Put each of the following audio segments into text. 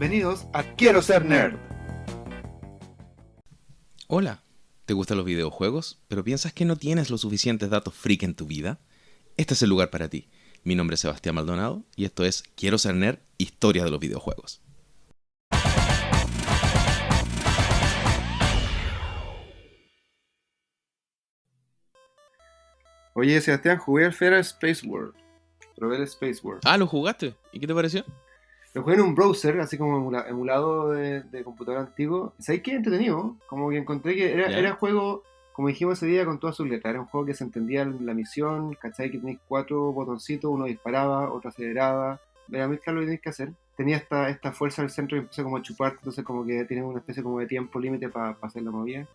Bienvenidos a Quiero Ser Nerd. Hola, ¿te gustan los videojuegos, pero piensas que no tienes los suficientes datos freak en tu vida? Este es el lugar para ti. Mi nombre es Sebastián Maldonado y esto es Quiero Ser Nerd, historia de los videojuegos. Oye, Sebastián, jugué al Federal Space World. Probé el Space World. Ah, ¿lo jugaste? ¿Y qué te pareció? Lo jugué en un browser, así como emulado de computador antiguo. ¿Sabes qué entretenido? Como que encontré que ¿Ya? era juego, como dijimos ese día, con todas sus letras. Era un juego que se entendía la misión, ¿cachai? Que tenéis 4 botoncitos, uno disparaba, otro aceleraba. Era muy claro lo que tenéis que hacer. Tenía esta fuerza al centro y empieza como a chupar, entonces como que tiene una especie como de tiempo límite para hacer la movida.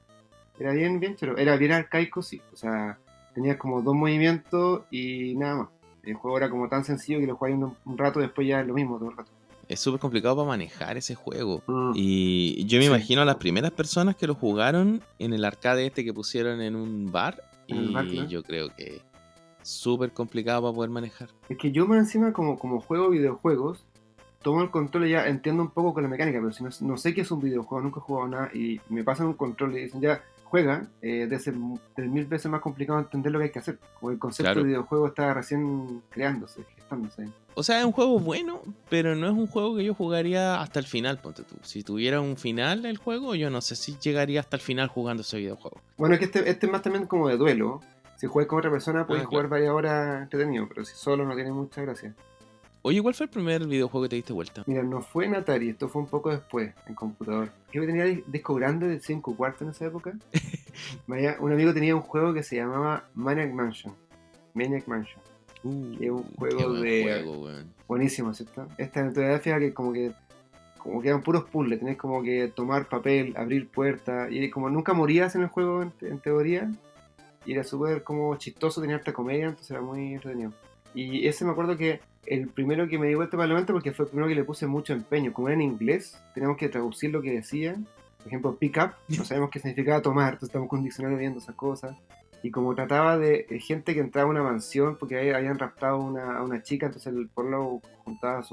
Era bien, pero era bien arcaico, sí. O sea, tenía como 2 movimientos y nada más. El juego era como tan sencillo que lo jugáis un rato, después ya es lo mismo todo el rato. Es súper complicado para manejar ese juego. Mm, Y yo me sí. imagino a las primeras personas que lo jugaron en el arcade este que pusieron en un bar. En el bar, Y claro. yo creo que súper complicado para poder manejar. Es que yo más encima como juego videojuegos, tomo el control y ya entiendo un poco con la mecánica, pero si no sé qué es un videojuego, nunca he jugado nada y me pasan un control y dicen ya, juega, debe ser 3000 veces más complicado entender lo que hay que hacer. Como el concepto Claro. de videojuego está recién creándose, gestándose. O sea, es un juego bueno, pero no es un juego que yo jugaría hasta el final, ponte tú. Si tuviera un final el juego, yo no sé si llegaría hasta el final jugando ese videojuego. Bueno, es que este es más también como de duelo. Si juegas con otra persona puedes jugar Claro. varias horas entretenido, pero si solo no tiene mucha gracia. Oye, ¿cuál fue el primer videojuego que te diste vuelta? Mira, no fue en Atari, esto fue un poco después, en computador. Creo que tenía disco grande de 5 cuartos en esa época. Un amigo tenía un juego que se llamaba Maniac Mansion. Que es un Qué juego buen de... juego, weón. Buenísimo, ¿cierto? Esta aventura gráfica que como que eran puros puzzles, tenés como que tomar papel, abrir puertas, y como nunca morías en el juego en teoría, y era súper como chistoso, tenía harta comedia, entonces era muy entretenido. Y ese me acuerdo que el primero que me di vuelta para el momento porque fue el primero que le puse mucho empeño, como era en inglés, teníamos que traducir lo que decía, por ejemplo, pick up, no sabemos qué significaba tomar, entonces estamos con un diccionario viendo esas cosas. Y como trataba de gente que entraba a una mansión porque habían raptado a una chica, entonces el pueblo juntaba a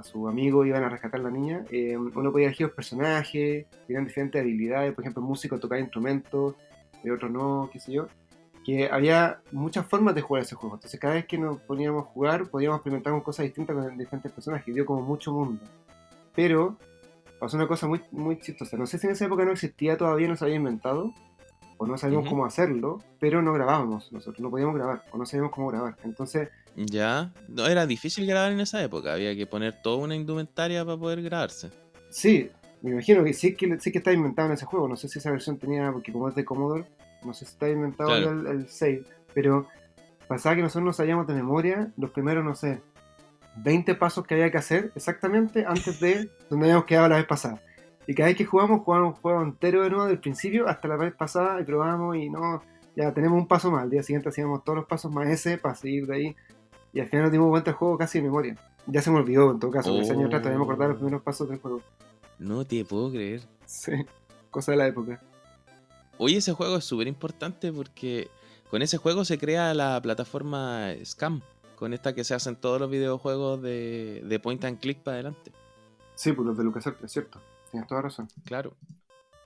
su amigo y iban a rescatar a la niña. Uno podía elegir los personajes, tenían diferentes habilidades, por ejemplo, el músico tocaba instrumentos, el otro no, qué sé yo. Que había muchas formas de jugar ese juego, entonces cada vez que nos poníamos a jugar podíamos experimentar con cosas distintas con diferentes personajes, dio como mucho mundo. Pero pasó una cosa muy, muy chistosa, no sé si en esa época no existía todavía, no se había inventado, o no sabíamos Ujú. cómo hacerlo, pero no grabábamos nosotros, no podíamos grabar, o no sabíamos cómo grabar. Entonces, Ya, no era difícil grabar en esa época, había que poner toda una indumentaria para poder grabarse. sí, me imagino que sí que está inventado en ese juego, no sé si esa versión tenía, porque como es de Commodore, no sé si está inventado ya Claro. el save, pero pasaba que nosotros no sabíamos de memoria los primeros, no sé, 20 pasos que había que hacer exactamente antes de donde habíamos quedado la vez pasada. Y cada vez que jugábamos un juego entero de nuevo, del principio hasta la vez pasada, y probábamos y no, ya tenemos un paso más. Al día siguiente hacíamos todos los pasos más ese para seguir de ahí. Y al final nos dimos cuenta del juego casi de memoria. Ya se me olvidó en todo caso, porque ese año atrás todavía me acordaba los primeros pasos del juego. No te puedo creer. Sí, cosa de la época. Oye, ese juego es súper importante porque con ese juego se crea la plataforma Scam, con esta que se hacen todos los videojuegos de point and click para adelante. Sí, pues los de LucasArts, es cierto. Tienes toda razón. Claro.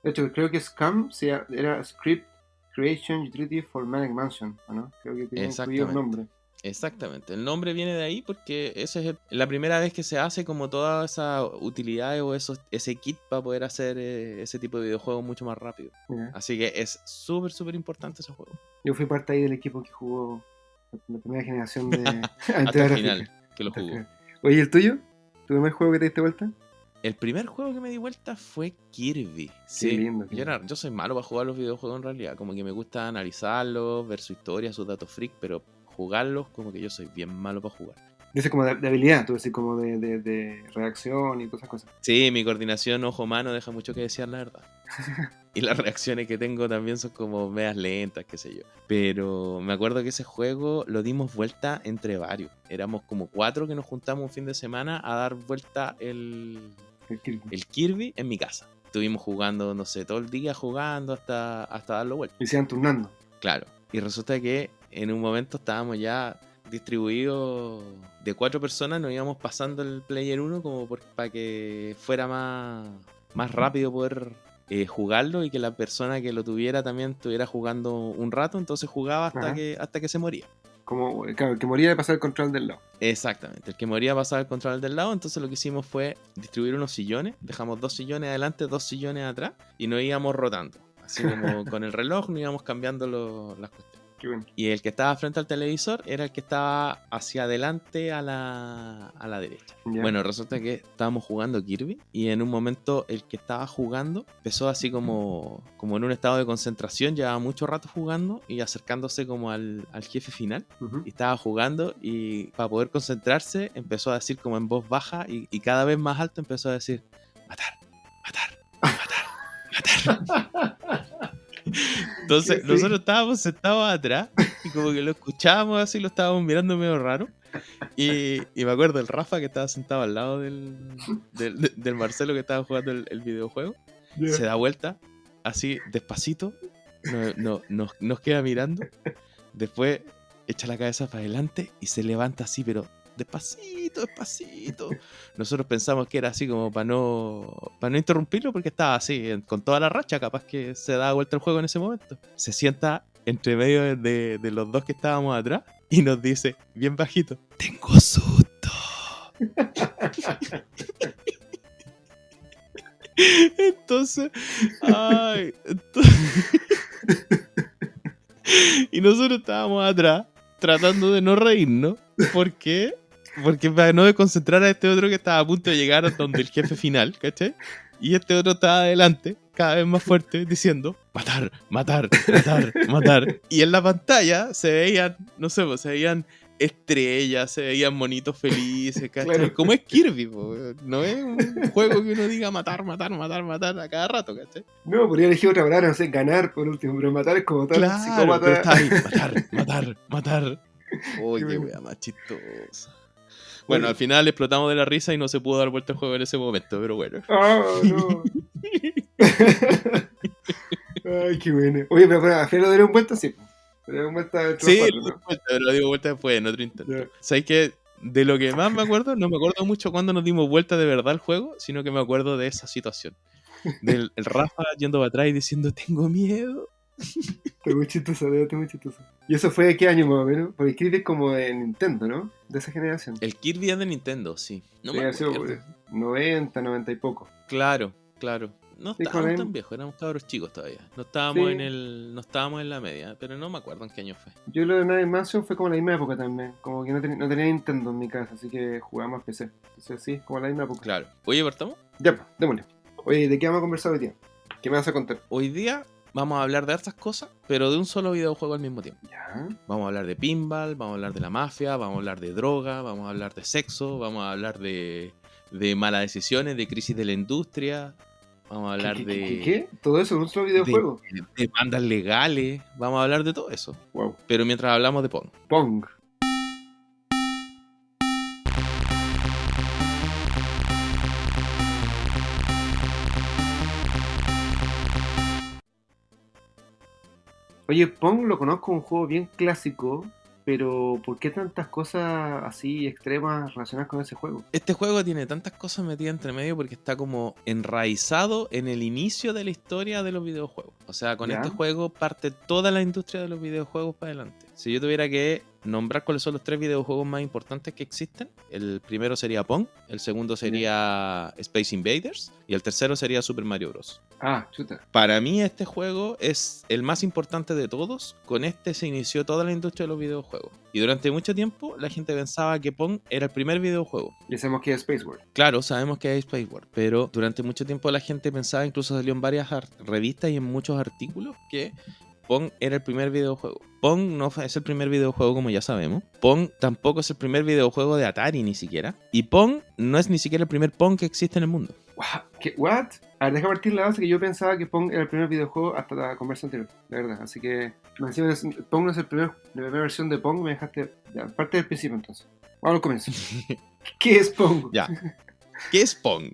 De hecho, creo que Scam era Script Creation Utility for Maniac Mansion, ¿no? Creo que tiene incluido el nombre. Exactamente, el nombre viene de ahí porque esa es la primera vez que se hace como todas esas utilidades o ese kit para poder hacer ese tipo de videojuegos mucho más rápido. Mira. Así que es súper, súper importante ese juego. Yo fui parte ahí del equipo que jugó la primera generación de Hasta aventura el gráfica. final que lo jugó. Oye, ¿el tuyo? ¿Tu primer juego que te diste vuelta? El primer juego que me di vuelta fue Kirby. Sí, lindo, qué yo soy malo para jugar los videojuegos en realidad. Como que me gusta analizarlos, ver su historia, sus datos freak, pero jugarlos como que yo soy bien malo para jugar. Dice como de habilidad, tú decís como de reacción y todas esas cosas. Sí, mi coordinación ojo-mano deja mucho que desear, la verdad. Y las reacciones que tengo también son como medias lentas, qué sé yo. Pero me acuerdo que ese juego lo dimos vuelta entre varios. Éramos como 4 que nos juntamos un fin de semana a dar vuelta el Kirby en mi casa. Estuvimos jugando, no sé, todo el día jugando hasta darlo vuelta. Y se iban turnando. Claro. Y resulta que en un momento estábamos ya distribuido de 4 personas, nos íbamos pasando el Player 1 como para que fuera más rápido poder jugarlo y que la persona que lo tuviera también estuviera jugando un rato, entonces jugaba Ajá. hasta que se moría. Como, claro, el que moría de pasar el control del lado. Exactamente, el que moría pasaba el control del lado, entonces lo que hicimos fue distribuir unos sillones, dejamos 2 sillones adelante, 2 sillones atrás y nos íbamos rotando, así como con el reloj nos íbamos cambiando las cuestiones. Qué bueno. Y el que estaba frente al televisor era el que estaba hacia adelante a la derecha. Ya. Bueno, resulta que estábamos jugando Kirby y en un momento el que estaba jugando empezó así como en un estado de concentración, llevaba mucho rato jugando y acercándose como al jefe final. Ujú. Y estaba jugando y para poder concentrarse empezó a decir como en voz baja y cada vez más alto empezó a decir matar, matar, matar, matar. Entonces Sí. nosotros estábamos sentados atrás y como que lo escuchábamos así, lo estábamos mirando medio raro. Y me acuerdo del Rafa que estaba sentado al lado del Marcelo que estaba jugando el videojuego. Ya. Se da vuelta, así despacito, nos queda mirando. Después echa la cabeza para adelante y se levanta así, pero despacito, despacito. Nosotros pensamos que era así como para no interrumpirlo porque estaba así, con toda la racha, capaz que se daba vuelta el juego en ese momento. Se sienta entre medio de los dos que estábamos atrás y nos dice, bien bajito, tengo susto. Entonces, y nosotros estábamos atrás tratando de no reírnos. ¿Por qué? Porque para no desconcentrar a este otro que estaba a punto de llegar a donde el jefe final, ¿cachai? Y este otro estaba adelante, cada vez más fuerte, diciendo matar, matar, matar, matar. Y en la pantalla se veían, no sé, pues, se veían estrellas, se veían monitos felices, ¿cachai? Claro. Como es Kirby, po, no es un juego que uno diga matar, matar, matar, matar a cada rato, ¿cachai? No, podría elegir otra palabra, no sé, ganar por último, pero matar es como tal Claro, psicópata. pero está ahí, matar, matar, matar. Uy, Qué qué bueno. wea más chistosa. Bueno. Bueno, al final explotamos de la risa y no se pudo dar vuelta el juego en ese momento, pero bueno. Oh, no. Ay, qué bueno. Oye, pero a Fede lo dieron vuelta, sí. Le dieron vuelta entre Sí, los lo cuatro, di ¿no? vuelta, pero lo digo vuelta después, en otro intento. Ya. ¿Sabes qué? De lo que más me acuerdo, no me acuerdo mucho cuando nos dimos vuelta de verdad al juego, sino que me acuerdo de esa situación. Del el Rafa yendo para atrás y diciendo, tengo miedo. Está muy chistoso, de verdad, está muy chistoso. ¿Y eso fue de qué año más o menos? Porque Kirby es como de Nintendo, ¿no? De esa generación. El Kirby es de Nintendo, sí. No me Debe haber sido acuerdo. por 90, 90 y poco. Claro, claro. No Sí, estábamos con tan él. viejos, éramos cabros chicos todavía. No estábamos Sí. no estábamos en la media, pero no me acuerdo en qué año fue. Yo lo de Night Mansion fue como la misma época también. Como que no tenía Nintendo en mi casa, así que jugaba más PC. Entonces sí, como la misma época. Claro. Oye, ¿partamos? Ya, pues, démosle. Oye, ¿de qué vamos a conversar hoy día? ¿Qué me vas a contar? Hoy día vamos a hablar de hartas cosas, pero de un solo videojuego al mismo tiempo. Ya. Vamos a hablar de pinball, vamos a hablar de la mafia, vamos a hablar de droga, vamos a hablar de sexo, vamos a hablar de malas decisiones, de crisis de la industria, vamos a hablar ¿Qué? ¿Todo eso en un solo videojuego? de demandas legales, vamos a hablar de todo eso. Wow. Pero mientras hablamos de Pong. Pong. Oye, Pong lo conozco como un juego bien clásico, pero ¿por qué tantas cosas así extremas relacionadas con ese juego? Este juego tiene tantas cosas metidas entre medio porque está como enraizado en el inicio de la historia de los videojuegos. O sea, con ¿Ya? este juego parte toda la industria de los videojuegos para adelante. Si yo tuviera que nombrar cuáles son los 3 videojuegos más importantes que existen, el primero sería Pong, el segundo sería Space Invaders y el tercero sería Super Mario Bros. Ah, chuta. Para mí este juego es el más importante de todos. Con este se inició toda la industria de los videojuegos. Y durante mucho tiempo la gente pensaba que Pong era el primer videojuego. Y sabemos que es Space World. Claro, sabemos que hay Space War, pero durante mucho tiempo la gente pensaba, incluso salió en varias revistas y en muchos artículos, que Pong era el primer videojuego. Pong no es el primer videojuego, como ya sabemos. Pong tampoco es el primer videojuego de Atari, ni siquiera. Y Pong no es ni siquiera el primer Pong que existe en el mundo. ¿Qué? ¿What? A ver, deja partir la base que yo pensaba que Pong era el primer videojuego hasta la conversa anterior, la verdad. Así que, encima, Pong no es la primera versión de Pong, me dejaste. Ya, parte del principio entonces. Vamos al comienzo. ¿Qué es Pong? Ya. ¿Qué es Pong?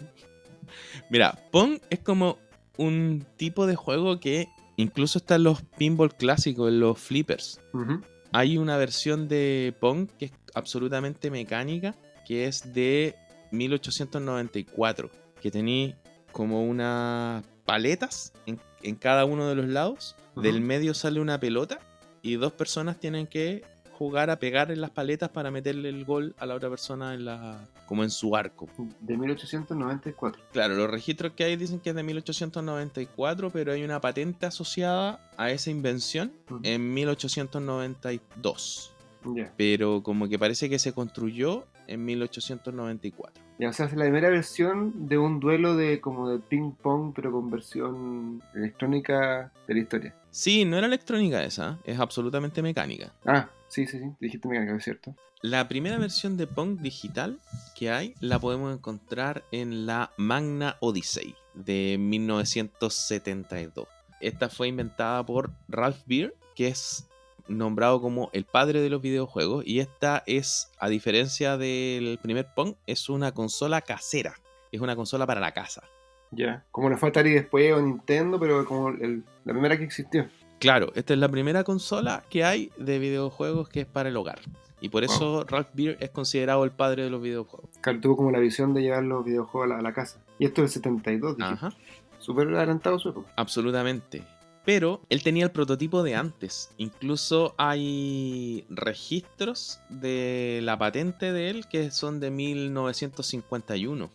Mira, Pong es como un tipo de juego que incluso está en los pinball clásicos, en los flippers. Ujú. Hay una versión de Pong que es absolutamente mecánica, que es de 1894, que tenía como unas paletas en cada uno de los lados. Del medio sale una pelota y dos personas tienen que jugar a pegar en las paletas para meterle el gol a la otra persona como en su arco. De 1894. Claro, los registros que hay dicen que es de 1894, pero hay una patente asociada a esa invención en 1892. Yeah. Pero como que parece que se construyó en 1894. Ya, o sea, es la primera versión de un duelo de como de ping pong, pero con versión electrónica de la historia. Sí, no era electrónica esa, es absolutamente mecánica. Ah, sí, dijiste mecánica, es cierto. La primera versión de Pong digital que hay la podemos encontrar en la Magna Odyssey de 1972. Esta fue inventada por Ralph Beer, que es nombrado como el padre de los videojuegos, y esta es, a diferencia del primer Pong, es una consola casera, es una consola para la casa. Ya, como le fue Atari después o Nintendo, pero como la primera que existió. Claro, esta es la primera consola que hay de videojuegos que es para el hogar. Y por eso Ralph Beer es considerado el padre de los videojuegos. Claro, tuvo como la visión de llevar los videojuegos a la casa. Y esto es el 72, dije. Ajá. Súper adelantado su época. Absolutamente. Pero él tenía el prototipo de antes. Incluso hay registros de la patente de él que son de 1951.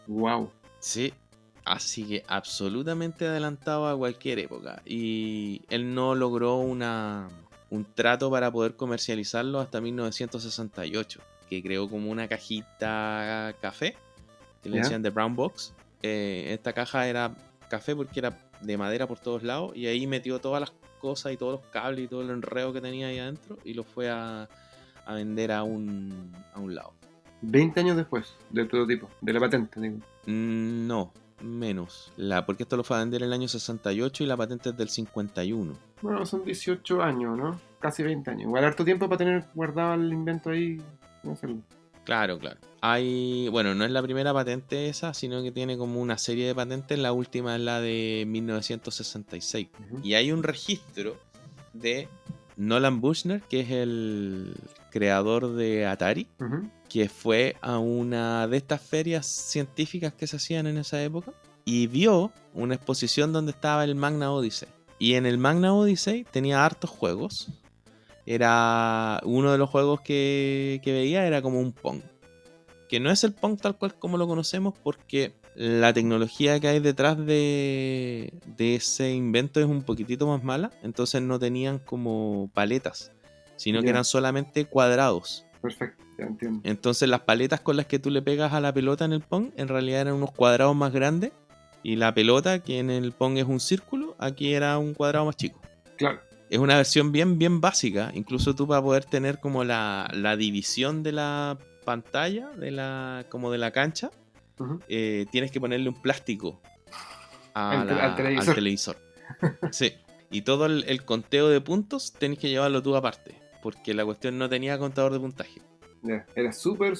Wow. Sí. Así que absolutamente adelantado a cualquier época. Y él no logró un trato para poder comercializarlo hasta 1968. Que creó como una cajita café. Que le decían The Brown Box. Esta caja era café porque era de madera por todos lados, y ahí metió todas las cosas y todos los cables y todo el enredo que tenía ahí adentro y lo fue a vender a un lado. 20 años después del prototipo, de la patente, digo. No, menos. Porque esto lo fue a vender en el año 68 y la patente es del 51. Bueno, son 18 años, ¿no? Casi 20 años. Igual harto tiempo para tener guardado el invento ahí y hacerlo. Claro. Bueno, no es la primera patente esa, sino que tiene como una serie de patentes. La última es la de 1966. Y hay un registro de Nolan Bushnell, que es el creador de Atari, que fue a una de estas ferias científicas que se hacían en esa época y vio una exposición donde estaba el Magna Odyssey. Y en el Magna Odyssey tenía hartos juegos. Era uno de los juegos que veía era como un Pong, que no es el Pong tal cual como lo conocemos, porque la tecnología que hay detrás de ese invento es un poquitito más mala. Entonces no tenían como paletas, sino que eran solamente cuadrados. Perfecto, ya entiendo. Entonces las paletas con las que tú le pegas a la pelota en el Pong en realidad eran unos cuadrados más grandes, y la pelota, que en el Pong es un círculo, aquí era un cuadrado más chico. Claro. Es una versión bien básica. Incluso tú, para poder tener como la división de la pantalla, como de la cancha, tienes que ponerle un plástico al televisor. Sí. Y todo el conteo de puntos tenés que llevarlo tú aparte, porque la cuestión no tenía contador de puntaje. Era súper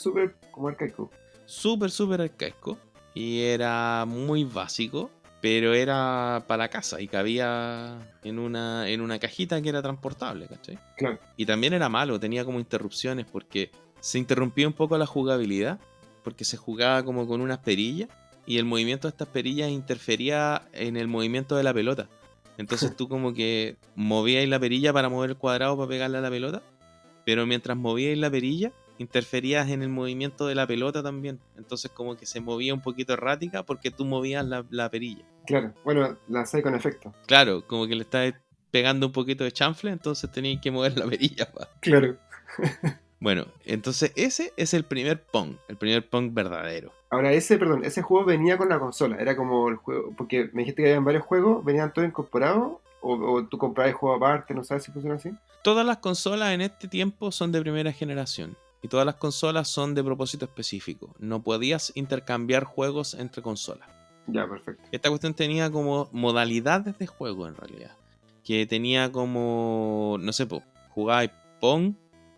como arcaico. Súper arcaico. Y era muy básico, pero era para la casa y cabía en una cajita que era transportable, ¿cachai? Claro. Y también era malo, tenía como interrupciones porque se interrumpía un poco la jugabilidad, porque se jugaba como con unas perillas y el movimiento de estas perillas interfería en el movimiento de la pelota. Entonces tú como que movías la perilla para mover el cuadrado para pegarle a la pelota, pero mientras movías la perilla interferías en el movimiento de la pelota también. Entonces como que se movía un poquito errática porque tú movías la perilla. Claro, bueno, la hacía con efecto. Claro, como que le estás pegando un poquito de chanfle, entonces tenías que mover la perilla. Claro. Bueno, entonces ese es el primer Pong verdadero. Ahora, ese juego venía con la consola, era como el juego, porque me dijiste que habían varios juegos, ¿venían todos incorporados? ¿O tú comprabas el juego aparte? ¿No sabes si funciona así? Todas las consolas en este tiempo son de primera generación. Y todas las consolas son de propósito específico. No podías intercambiar juegos entre consolas. Ya, perfecto. Esta cuestión tenía como modalidades de juego en realidad. Que tenía como, no sé, jugabais Pong,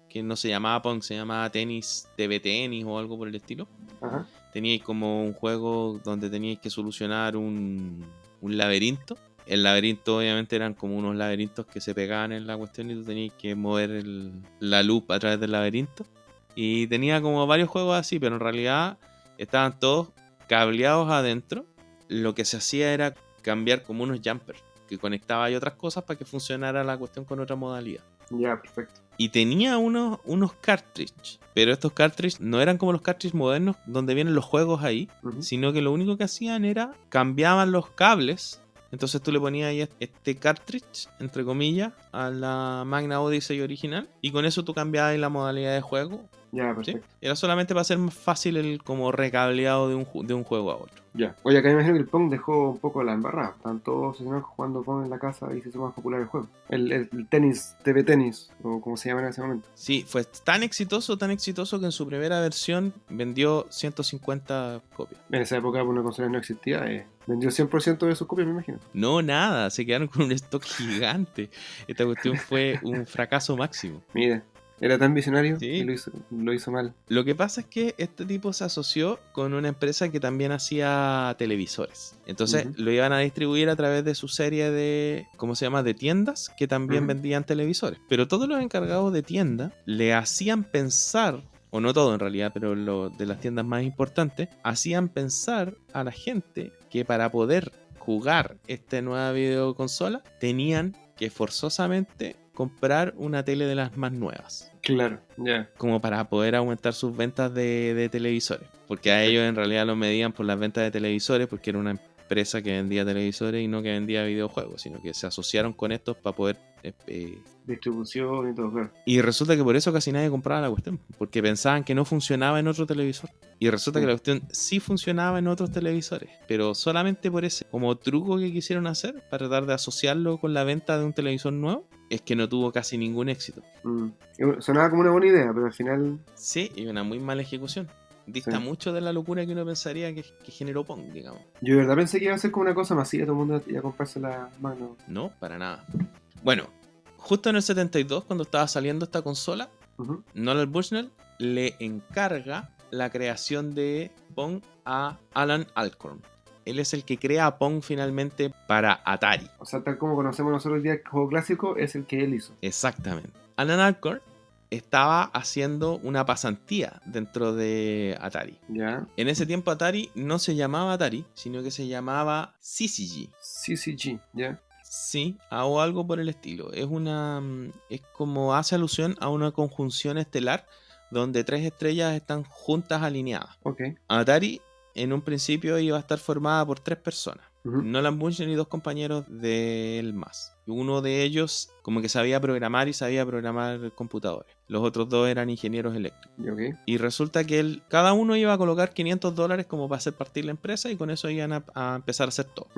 que no se llamaba Pong, se llamaba tenis, TV tenis o algo por el estilo. Teníais como un juego donde teníais que solucionar un laberinto. El laberinto obviamente eran como unos laberintos que se pegaban en la cuestión y tú tenías que mover la luz a través del laberinto. Y tenía como varios juegos así, pero en realidad estaban todos cableados adentro. Lo que se hacía era cambiar como unos jumpers que conectaba y otras cosas para que funcionara la cuestión con otra modalidad. Ya, perfecto. Y tenía unos cartridges, pero estos cartridges no eran como los cartridges modernos donde vienen los juegos ahí, sino que lo único que hacían era cambiaban los cables. Entonces tú le ponías ahí este cartridge, entre comillas, a la Magna Odyssey original, y con eso tú cambiabas la modalidad de juego. Ya, ¿Sí? perfecto. Era solamente para hacer más fácil el como recableado de un juego a otro. Ya. Oye, acá me imagino que el Pong dejó un poco la embarrada. Están todos obsesionados jugando Pong en la casa y se hizo más popular el juego. El tenis, TV tenis, o como se llama en ese momento. Sí, fue tan exitoso que en su primera versión vendió 150 copias. En esa época una consola no existía. Vendió 100% de sus copias, me imagino. No, nada, se quedaron con un stock gigante. Esta cuestión fue un fracaso máximo. Mira, era tan visionario Sí. y lo hizo mal. Lo que pasa es que este tipo se asoció con una empresa que también hacía televisores. Entonces lo iban a distribuir a través de su serie de, ¿cómo se llama?, de tiendas que también vendían televisores. Pero todos los encargados de tienda le hacían pensar, o no todo en realidad, pero de las tiendas más importantes, hacían pensar a la gente que para poder jugar esta nueva videoconsola tenían que forzosamente comprar una tele de las más nuevas. Claro, ya. Como para poder aumentar sus ventas de televisores. Porque a ellos en realidad lo medían por las ventas de televisores, porque era una empresa que vendía televisores y no que vendía videojuegos, sino que se asociaron con estos para poder... distribución y todo, claro. Y resulta que por eso casi nadie compraba la cuestión, porque pensaban que no funcionaba en otro televisor. Y resulta que la cuestión sí funcionaba en otros televisores, pero solamente por ese como truco que quisieron hacer para tratar de asociarlo con la venta de un televisor nuevo, es que no tuvo casi ningún éxito. Sonaba como una buena idea, pero al final... Sí, y una muy mala ejecución. Dista mucho de la locura que uno pensaría que generó Pong, digamos. Yo de verdad pensé que iba a ser como una cosa masiva, todo el mundo iba a comprarse la mano. No, para nada. Bueno, justo en el 72, cuando estaba saliendo esta consola, Nolan Bushnell le encarga la creación de Pong a Alan Alcorn. Él es el que crea Pong finalmente para Atari. O sea, tal como conocemos nosotros el día el juego clásico, es el que él hizo. Exactamente. Alan Alcorn estaba haciendo una pasantía dentro de Atari. Ya. En ese tiempo Atari no se llamaba Atari, sino que se llamaba CCG. CCG, ya. Sí, o algo por el estilo. Es como hace alusión a una conjunción estelar donde 3 estrellas están juntas alineadas. Okay. Atari en un principio iba a estar formada por 3 personas. Nolan Bushnell y 2 compañeros de él más. Uno de ellos como que sabía programar y sabía programar computadores. Los otros 2 eran ingenieros eléctricos. Okay. Y resulta que cada uno iba a colocar $500 como para hacer partir la empresa y con eso iban a empezar a hacer todo.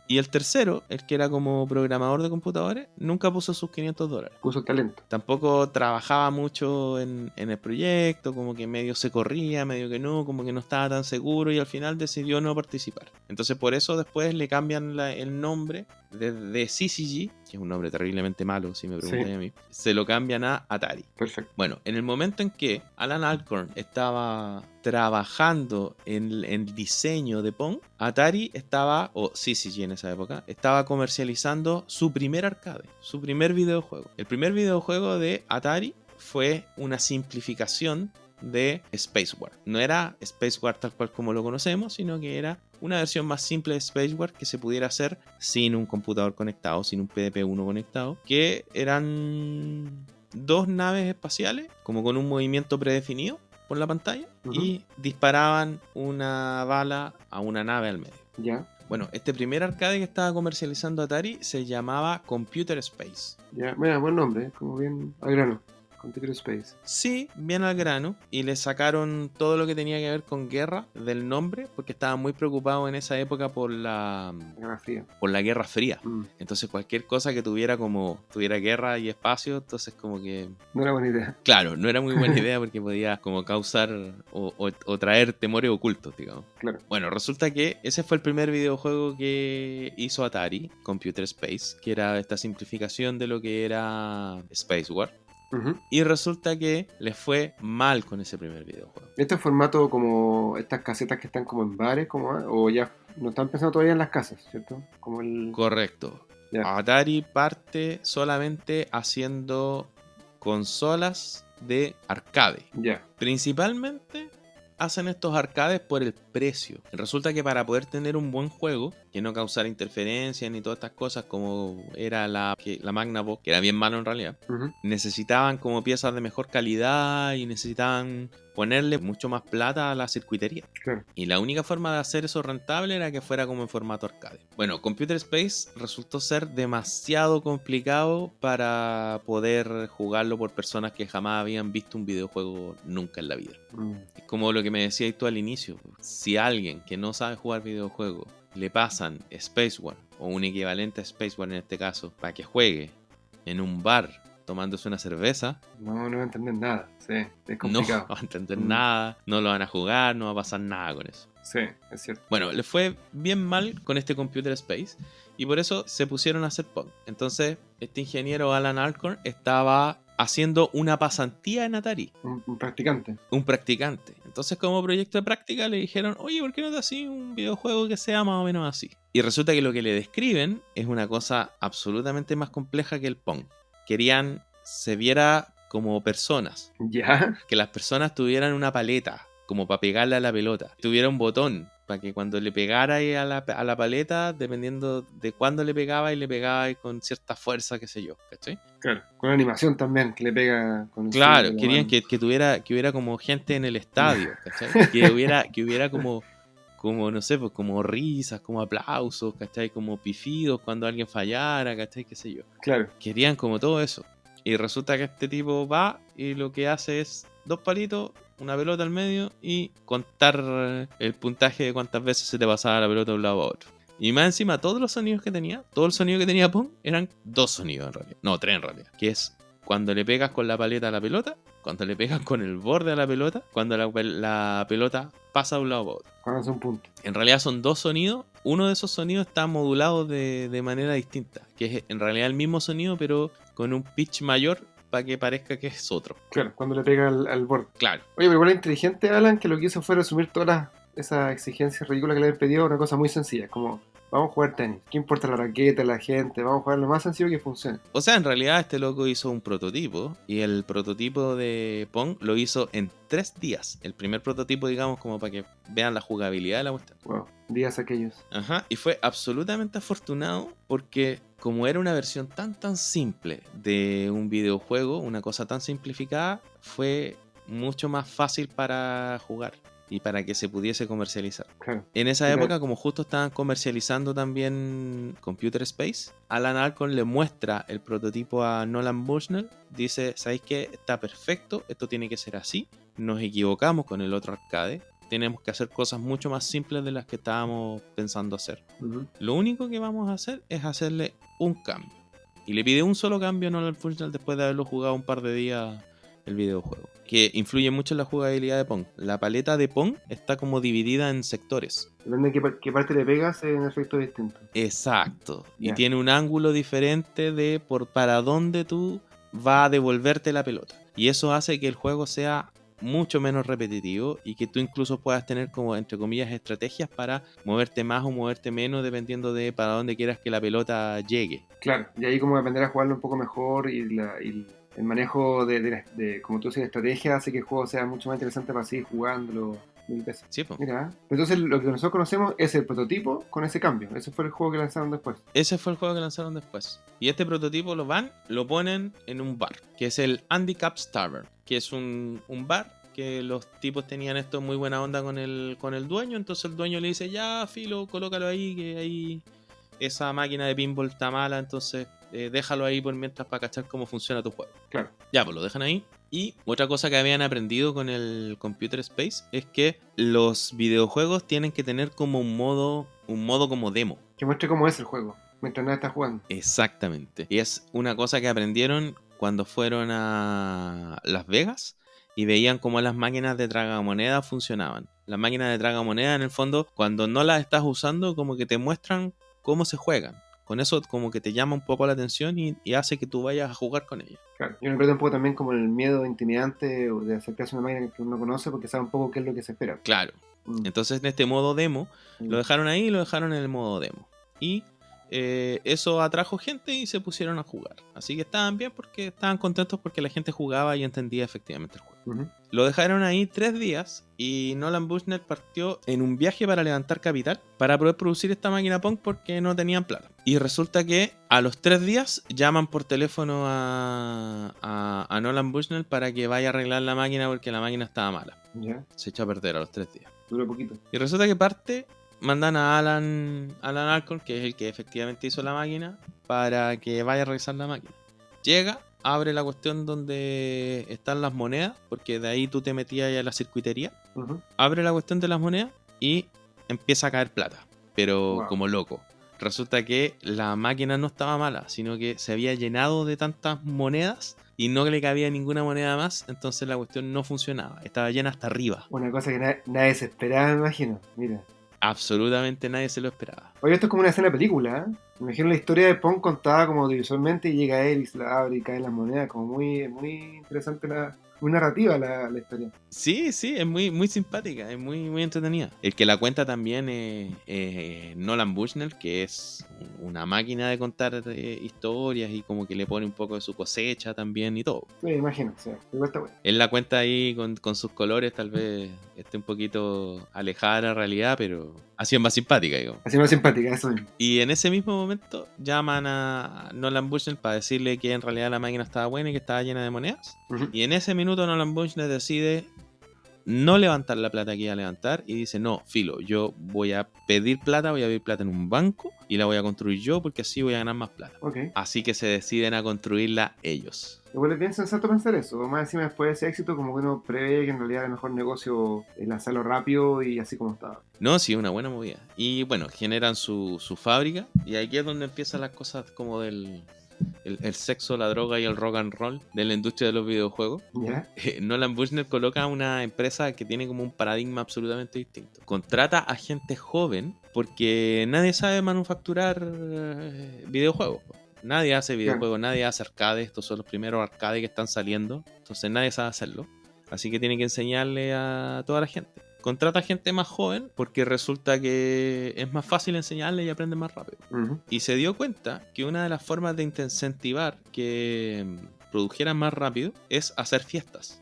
Y el tercero, el que era como programador de computadores, nunca puso sus $500. Puso talento. Tampoco trabajaba mucho en el proyecto, como que medio se corría, medio que no, como que no estaba tan seguro y al final decidió no participar. Entonces por eso después le cambian el nombre de CCG, que es un nombre terriblemente malo si me preguntan a mí, se lo cambian a Atari. Perfecto. Bueno, en el momento en que Alan Alcorn estaba trabajando en el diseño de Pong, Atari estaba, o CCG en esa época, estaba comercializando su primer arcade, su primer videojuego. El primer videojuego de Atari fue una simplificación de Space War. No era Space War tal cual como lo conocemos, sino que era una versión más simple de Space War que se pudiera hacer sin un computador conectado, sin un PDP-1 conectado, que eran 2 naves espaciales, como con un movimiento predefinido por la pantalla, y disparaban una bala a una nave al medio. Ya. Bueno, este primer arcade que estaba comercializando Atari se llamaba Computer Space. Ya, mira, buen nombre, como bien al grano. Computer Space. Sí, bien al grano. Y le sacaron todo lo que tenía que ver con guerra del nombre, porque estaban muy preocupados en esa época por la Guerra Fría. Entonces cualquier cosa que tuviera guerra y espacio, entonces como que... No era buena idea. Claro, no era muy buena idea porque podía como causar o traer temores ocultos, digamos. Claro. Bueno, resulta que ese fue el primer videojuego que hizo Atari, Computer Space, que era esta simplificación de lo que era Space War. Y resulta que les fue mal con ese primer videojuego. ¿Este es formato como estas casetas que están como en bares, o ya no están pensando todavía en las casas, ¿cierto? Como el... Correcto. Ya. Atari parte solamente haciendo consolas de arcade. Ya. Principalmente hacen estos arcades por el precio. Resulta que para poder tener un buen juego, que no causara interferencias ni todas estas cosas como era la Magnavox, que era bien malo en realidad, Ujú. necesitaban como piezas de mejor calidad y necesitaban ponerle mucho más plata a la circuitería. Claro. Y la única forma de hacer eso rentable era que fuera como en formato arcade. Bueno, Computer Space resultó ser demasiado complicado para poder jugarlo por personas que jamás habían visto un videojuego nunca en la vida. Es como lo que me decías tú al inicio. Si a alguien que no sabe jugar videojuegos le pasan Space War o un equivalente a Space War en este caso para que juegue en un bar tomándose una cerveza, No va a entender nada, sí, es no complicado. va a entender nada, no lo van a jugar, no va a pasar nada con eso. Sí, es cierto. Bueno, le fue bien mal con este Computer Space y por eso se pusieron a hacer Pong. Entonces, este ingeniero Alan Alcorn estaba haciendo una pasantía en Atari. Un practicante. Un practicante. Entonces, como proyecto de práctica, le dijeron, oye, ¿por qué no te haces un videojuego que sea más o menos así? Y resulta que lo que le describen es una cosa absolutamente más compleja que el Pong. Querían se viera como personas. Ya. Que las personas tuvieran una paleta, como para pegarle a la pelota. Tuviera un botón, para que cuando le pegara ahí a la paleta, dependiendo de cuándo le pegaba con cierta fuerza, qué sé yo, ¿cachai? Claro. Con animación también, que le pega con el Claro, swing de la querían mano. que hubiera como gente en el estadio, ¿cachai? Que hubiera como, no sé, pues como risas, como aplausos, ¿cachai? Como pifidos cuando alguien fallara, ¿cachai? Qué sé yo. Claro. Querían como todo eso. Y resulta que este tipo va y lo que hace es 2 palitos, una pelota al medio y contar el puntaje de cuántas veces se te pasaba la pelota de un lado a otro. Y más encima, todos los sonidos que tenía, todo el sonido que tenía Pong, eran 2 sonidos en realidad. No, 3 en realidad. Que es cuando le pegas con la paleta a la pelota, cuando le pegas con el borde a la pelota, cuando la pelota pasa de un lado a otro. Cuando hace un punto. En realidad son 2 sonidos. Uno de esos sonidos está modulado de manera distinta. Que es en realidad el mismo sonido, pero con un pitch mayor para que parezca que es otro. Claro, cuando le pega al borde. Claro. Oye, pero igual es inteligente Alan, que lo que hizo fue resumir todas esas exigencias ridículas que le habían pedido a una cosa muy sencilla. Como, vamos a jugar tenis. ¿Qué importa la raqueta, la gente? Vamos a jugar lo más sencillo que funcione. O sea, en realidad este loco hizo un prototipo. Y el prototipo de Pong lo hizo en 3 días. El primer prototipo, digamos, como para que vean la jugabilidad de la cuestión. Wow, días aquellos. Ajá, y fue absolutamente afortunado porque como era una versión tan simple de un videojuego, una cosa tan simplificada, fue mucho más fácil para jugar y para que se pudiese comercializar. Claro. En esa Mira. época, como justo estaban comercializando también Computer Space, Alan Alcorn le muestra el prototipo a Nolan Bushnell, dice, ¿sabéis qué? Está perfecto, esto tiene que ser así, nos equivocamos con el otro arcade, tenemos que hacer cosas mucho más simples de las que estábamos pensando hacer. Ujú. Lo único que vamos a hacer es hacerle un cambio. Y le pide un solo cambio a Nolan Bushnell después de haberlo jugado un par de días el videojuego. Que influye mucho en la jugabilidad de Pong. La paleta de Pong está como dividida en sectores. Depende de qué parte le pegas, es un efecto distinto. Exacto. Y Ya. tiene un ángulo diferente de para dónde tú va a devolverte la pelota. Y eso hace que el juego sea mucho menos repetitivo y que tú incluso puedas tener como, entre comillas, estrategias para moverte más o moverte menos dependiendo de para dónde quieras que la pelota llegue. Claro, y ahí como aprender a jugarlo un poco mejor y el manejo como tú dices, la estrategia hace que el juego sea mucho más interesante para seguir jugándolo mil veces. Sí, po. Mira, entonces lo que nosotros conocemos es el prototipo con ese cambio. Ese fue el juego que lanzaron después. Ese fue el juego que lanzaron después. Y este prototipo lo ponen en un bar, que es el Handicap's Tavern, que es un bar que los tipos tenían esto muy buena onda con el dueño. Entonces el dueño le dice, ya, filo, colócalo ahí, que ahí esa máquina de pinball está mala, entonces déjalo ahí por mientras para cachar cómo funciona tu juego. Claro. Ya, pues lo dejan ahí. Y otra cosa que habían aprendido con el Computer Space es que los videojuegos tienen que tener como un modo como demo. Que muestre cómo es el juego, mientras nadie está jugando. Exactamente. Y es una cosa que aprendieron cuando fueron a Las Vegas y veían cómo las máquinas de tragamonedas funcionaban. Las máquinas de tragamonedas, en el fondo, cuando no las estás usando, como que te muestran cómo se juegan, con eso como que te llama un poco la atención y hace que tú vayas a jugar con ella. Claro. Yo me pierdo un poco también como el miedo intimidante de acercarse a una máquina que uno conoce porque sabe un poco qué es lo que se espera. Claro. Mm. Entonces en este modo demo, lo dejaron ahí y lo dejaron en el modo demo. Y eso atrajo gente y se pusieron a jugar. Así que estaban bien porque estaban contentos porque la gente jugaba y entendía efectivamente el juego. Ujú. Lo dejaron ahí 3 días y Nolan Bushnell partió en un viaje para levantar capital para poder producir esta máquina Pong porque no tenían plata. Y resulta que a los 3 días llaman por teléfono a Nolan Bushnell para que vaya a arreglar la máquina porque la máquina estaba mala. Ya, Se echó a perder a los 3 días. duró poquito. Y resulta que mandan a Alan Alcorn, que es el que efectivamente hizo la máquina, para que vaya a revisar la máquina. Llega, abre la cuestión donde están las monedas, porque de ahí tú te metías a la circuitería. Ujú. Abre la cuestión de las monedas y empieza a caer plata, pero Wow. como loco. Resulta que la máquina no estaba mala, sino que se había llenado de tantas monedas y no le cabía ninguna moneda más, entonces la cuestión no funcionaba. Estaba llena hasta arriba. Una cosa que nadie se esperaba, me imagino. Mira. Absolutamente nadie se lo esperaba. Oye, esto es como una escena de película, ¿eh? Me imagino la historia de Pong contada como visualmente y llega él y se la abre y caen las monedas. Como muy, muy interesante, muy narrativa la historia. Sí, sí, es muy, muy simpática, es muy, muy entretenida. El que la cuenta también es Nolan Bushnell, que es una máquina de contar historias y como que le pone un poco de su cosecha también y todo. Sí, me imagino, o sea, igual está bueno. Él la cuenta ahí con sus colores, tal vez esté un poquito alejada de la realidad, pero así es más simpática, digo. Así más simpática, eso mismo. Y en ese mismo momento llaman a Nolan Bushnell para decirle que en realidad la máquina estaba buena y que estaba llena de monedas. Ujú. Y en ese minuto Nolan Bushnell decide no levantar la plata que iba a levantar y dice, no, filo, yo voy a pedir plata en un banco y la voy a construir yo porque así voy a ganar más plata. Ok. Así que se deciden a construirla ellos. Igual es bien sensato pensar eso. Más encima después de ese éxito, como que uno prevé que en realidad el mejor negocio es lanzarlo rápido y así como estaba. No, sí, una buena movida. Y bueno, generan su fábrica y aquí es donde empiezan las cosas como del el sexo, la droga y el rock and roll de la industria de los videojuegos. ¿Ya? Nolan Bushnell coloca una empresa que tiene como un paradigma absolutamente distinto. Contrata a gente joven porque nadie sabe manufacturar videojuegos. Nadie hace videojuegos, nadie hace arcade. Estos son los primeros arcade que están saliendo. Entonces nadie sabe hacerlo. Así que tiene que enseñarle a toda la gente. Contrata gente más joven porque resulta que es más fácil enseñarle y aprende más rápido. Ujú. Y se dio cuenta que una de las formas de incentivar que produjeran más rápido es hacer fiestas.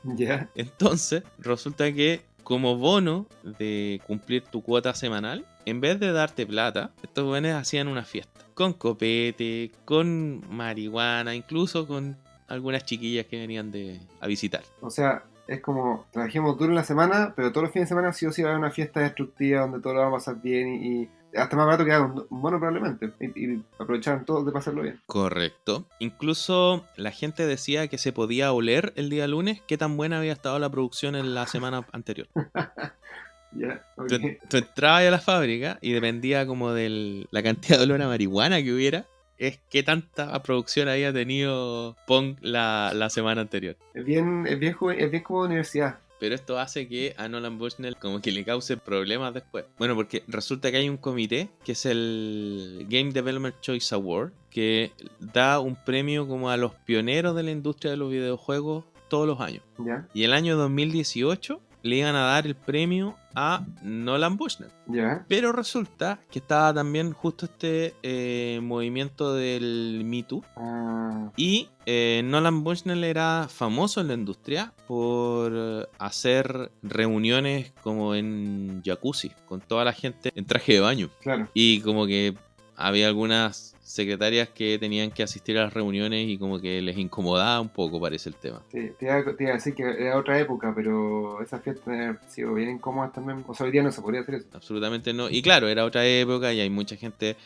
¿Ya? Entonces, resulta que como bono de cumplir tu cuota semanal, en vez de darte plata, estos jóvenes hacían una fiesta. Con copete, con marihuana, incluso con algunas chiquillas que venían a visitar. O sea, es como, trabajemos duro en la semana, pero todos los fines de semana sí o sí va a haber una fiesta destructiva donde todo lo va a pasar bien y hasta más barato que haga un bono probablemente. Y aprovecharon todos de pasarlo bien. Correcto. Incluso la gente decía que se podía oler el día lunes qué tan buena había estado la producción en la semana anterior. Ya, ok. Tú entrabas a la fábrica y dependía como de la cantidad de olor a marihuana que hubiera, es qué tanta producción había tenido Pong la semana anterior. Es bien joven, es bien como universidad. Pero esto hace que a Nolan Bushnell como que le cause problemas después. Bueno, porque resulta que hay un comité que es el Game Development Choice Award, que da un premio como a los pioneros de la industria de los videojuegos todos los años. ¿Ya? Y el año 2018 le iban a dar el premio a Nolan Bushnell. ¿Ya? Pero resulta que estaba también justo este movimiento del Me Too. Ah, Y Nolan Bushnell era famoso en la industria por hacer reuniones como en jacuzzi, con toda la gente en traje de baño. claro. Y como que había algunas secretarias que tenían que asistir a las reuniones y como que les incomodaba un poco, parece el tema. Sí, te iba a decir que era otra época, pero esas fiestas han sido bien incómodas también. O sea, hoy día no se podría hacer eso. Absolutamente no. Y claro, era otra época y hay mucha gente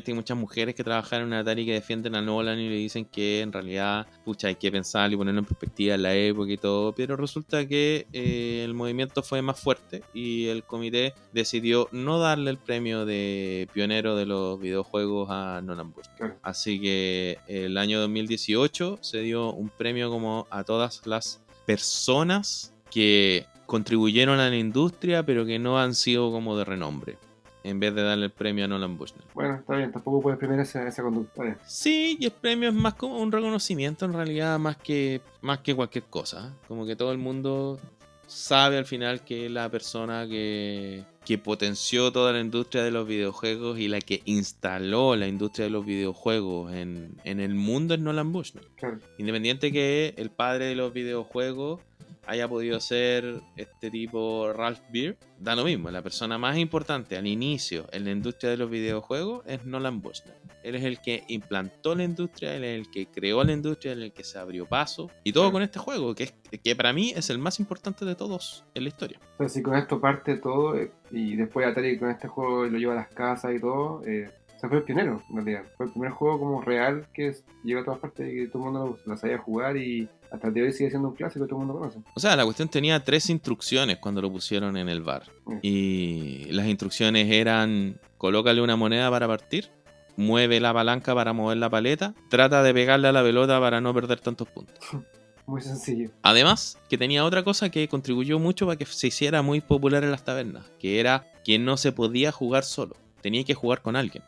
y muchas mujeres que trabajan en Atari que defienden a Nolan y le dicen que en realidad, pucha, hay que pensar y ponerlo en perspectiva en la época y todo. Pero resulta que el movimiento fue más fuerte y el comité decidió no darle el premio de pionero de los videojuegos a Nolan Bushnell. Claro. Así que el año 2018 se dio un premio como a todas las personas que contribuyeron a la industria pero que no han sido como de renombre. en vez de darle el premio a Nolan Bushnell. Bueno, está bien, tampoco puedes premiar esa conducta. Está bien. Sí, y el premio es más como un reconocimiento en realidad, más que cualquier cosa. Como que todo el mundo sabe al final que la persona que potenció toda la industria de los videojuegos y la que instaló la industria de los videojuegos en el mundo es Nolan Bushnell. Claro. Independiente que el padre de los videojuegos haya podido ser este tipo Ralph Beer, da lo mismo. La persona más importante al inicio en la industria de los videojuegos es Nolan Bushnell. Él es el que implantó la industria, él es el que creó la industria, él es el que se abrió paso. Y todo con este juego, que para mí es el más importante de todos en la historia. Entonces, si con esto parte todo, y después Atari con este juego lo lleva a las casas y todo, se fue el pionero, en realidad. Fue el primer juego como real que llegó a todas partes y que todo el mundo lo sabía jugar, y hasta el día de hoy sigue siendo un clásico que todo el mundo conoce. O sea, la cuestión tenía 3 instrucciones cuando lo pusieron en el bar. Y las instrucciones eran: colócale una moneda para partir, mueve la palanca para mover la paleta, trata de pegarle a la pelota para no perder tantos puntos. Muy sencillo. Además, que tenía otra cosa que contribuyó mucho para que se hiciera muy popular en las tabernas, que era que no se podía jugar solo, tenía que jugar con alguien.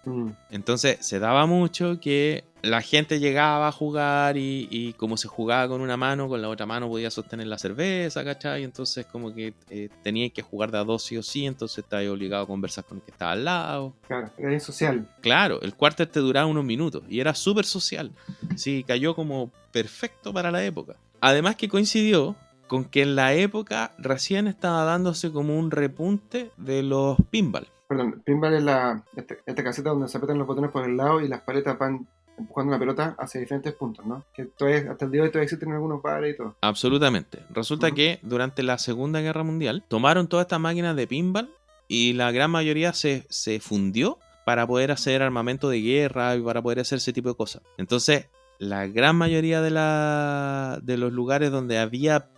Entonces se daba mucho que la gente llegaba a jugar y como se jugaba con una mano, con la otra mano podía sostener la cerveza, ¿cachai? Entonces como que tenía que jugar de a dos sí o sí, entonces estaba obligado a conversar con el que estaba al lado. Claro, era bien social. Claro, el quarter te duraba unos minutos y era súper social. Sí, cayó como perfecto para la época. Además que coincidió con que en la época recién estaba dándose como un repunte de los pinball. Perdón, pinball es esta caseta donde se apretan los botones por el lado y las paletas van empujando la pelota hacia diferentes puntos, ¿no? Que todavía, hasta el día de hoy todavía existen algunos bares y todo. Absolutamente. Resulta que durante la Segunda Guerra Mundial tomaron todas estas máquinas de pinball y la gran mayoría se fundió para poder hacer armamento de guerra y para poder hacer ese tipo de cosas. Entonces, la gran mayoría de los lugares donde había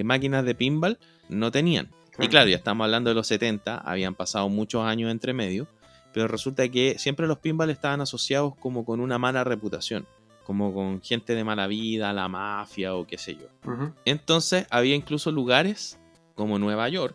máquinas de pinball no tenían. Y claro, ya estamos hablando de los 70, habían pasado muchos años entre medio, pero resulta que siempre los pinball estaban asociados como con una mala reputación, como con gente de mala vida, la mafia o qué sé yo. Entonces había incluso lugares como Nueva York,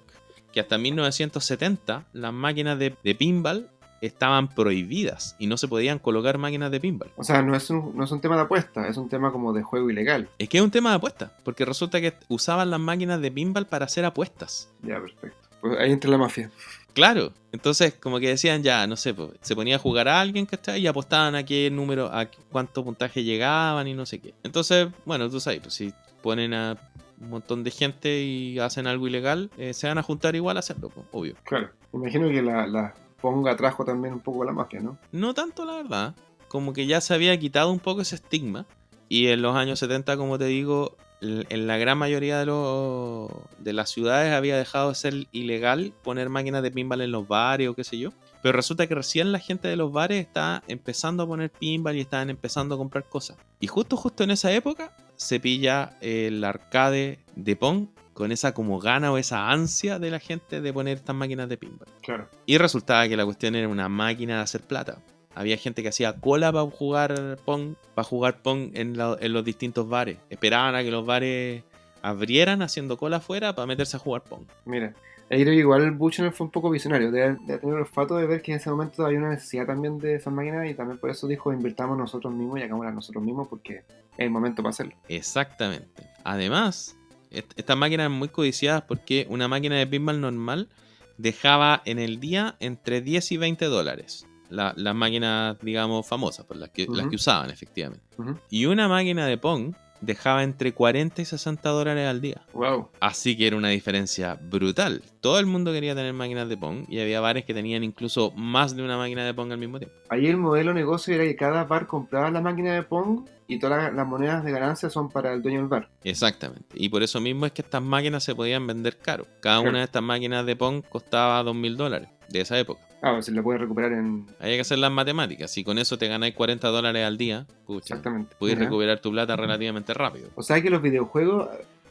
que hasta 1970 las máquinas de pinball estaban prohibidas y no se podían colocar máquinas de pinball. O sea, no es un tema de apuesta, es un tema como de juego ilegal. Es que es un tema de apuesta, porque resulta que usaban las máquinas de pinball para hacer apuestas. Ya, perfecto. Pues ahí entra la mafia. Claro, entonces como que decían ya, no sé, pues, se ponía a jugar a alguien, ¿cachai? Y apostaban a qué número, a cuánto puntaje llegaban y no sé qué. Entonces, bueno, tú sabes, pues si ponen a un montón de gente y hacen algo ilegal, se van a juntar igual a hacerlo, pues, obvio. Claro, me imagino que la Ponga trajo también un poco la mafia, ¿no? No tanto, la verdad. Como que ya se había quitado un poco ese estigma. Y en los años 70, como te digo, en la gran mayoría de las ciudades había dejado de ser ilegal poner máquinas de pinball en los bares o qué sé yo. Pero resulta que recién la gente de los bares está empezando a poner pinball y estaban empezando a comprar cosas. Y justo en esa época se pilla el arcade de Pong con esa como gana o esa ansia de la gente de poner estas máquinas de pinball. Claro. Y resultaba que la cuestión era una máquina de hacer plata. Había gente que hacía cola para jugar Pong en los distintos bares. Esperaban a que los bares abrieran haciendo cola afuera para meterse a jugar Pong. Mira, ahí creo que igual Bushnell fue un poco visionario, de tener el olfato de ver que en ese momento había una necesidad también de esas máquinas, y también por eso dijo: invirtamos nosotros mismos y hagámoslas nosotros mismos porque es el momento para hacerlo. Exactamente. Además, estas máquinas eran muy codiciadas porque una máquina de pinball normal dejaba en el día entre 10 y 20 dólares. Las máquinas, digamos, famosas, pues las que usaban efectivamente. Y una máquina de Pong dejaba entre 40 y 60 dólares al día. Wow. Así que era una diferencia brutal. Todo el mundo quería tener máquinas de Pong y había bares que tenían incluso más de una máquina de Pong al mismo tiempo. Ahí el modelo de negocio era que cada bar compraba la máquina de Pong y todas las monedas de ganancia son para el dueño del bar. Exactamente. Y por eso mismo es que estas máquinas se podían vender caro. Cada una de estas máquinas de Pong costaba $2,000 de esa época. Ah, se la puede recuperar en... Hay que hacer las matemáticas. Si con eso te ganáis $40 al día, pucha, Exactamente. Puedes recuperar tu plata relativamente rápido. O sea que los videojuegos,